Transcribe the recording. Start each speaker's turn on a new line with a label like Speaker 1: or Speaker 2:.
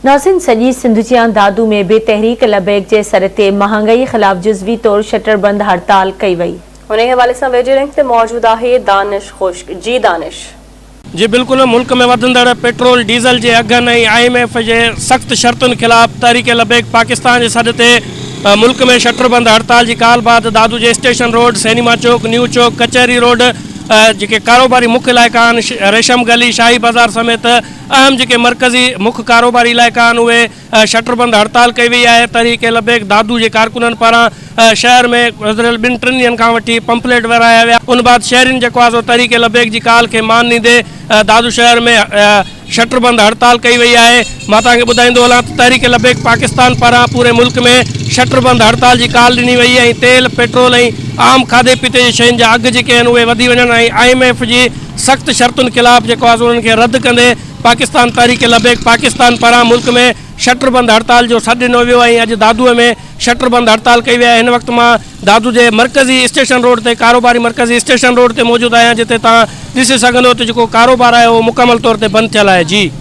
Speaker 1: नाज़रीन, सॼी सिंध जी दादू में बि तहरीक लबैक जे सर ते महांगाई ख़िलाफ़ जुज़वी तौर शटर बंद हड़ताल कई वई।
Speaker 2: उन हवाले से वेझे लिंक ते मौजूद है दानिश खुश्क। जी दानिश।
Speaker 3: जी बिल्कुल, मुल्क में वधंदड़ पेट्रोल डीज़ल के अघनि IMF के सख्त शर्तुन खिलाफ़ तहरीक लबैक पाकिस्तान के सॾ ते मुल्क में शटर बंद हड़ताल की काल बाद दादू के स्टेशन रोड, सैनिमा चौक, न्यू चौक, कचहरी रोड जो कारोबारी मुख्य इलाइक़ा रेशम गली, शाही बाज़ार समेत अहम जो मरकज़ी मुख्य कारोबारी इलाइक़ा उहे शटर बंद हड़ताल कई वही है। तहरीक लबैक दादू के कारकुनन पारां शहर में गुज़रियल 2-3 ॾींहंनि खां वठी पंपलेट विराया विया। उन बाद शहरिन जो तहरीक लबैक की काल के मान नींदे दादू शहर में शटर बंद हड़ताल कई वही है। मां तव्हांखे ॿुधाईंदो हलां त तहरीक लबैक पाकिस्तान पारां पूरे मुल्क में शटर बंद हड़ताल की काल ॾिनी वई है। तेल, पेट्रोल आम खाधे पीते शयुनि जा अघ जेके आहिनि उहे वधी वञनि ऐं IMF जी सख्त शर्तुनि खिलाफ़ जेको आहे उन्हनि खे रद्द कंदे पाकिस्तान तहरीक लबैक पाकिस्तान पारां मुल्क में शटर बंद हड़ताल जो सॾु ॾिनो वियो ऐं अॼु दादूअ में शटर बंद हड़ताल कई वई आहे। हिन वक़्तु मां दादू जे मरकज़ी स्टेशन रोड ते कारोबारी मरकज़ी स्टेशन रोड ते मौजूदु आहियां, जिते तव्हां ॾिसी सघंदो त जेको कारोबार आहे उहो मुकमल तौर ते बंदि थियल आहे। जी।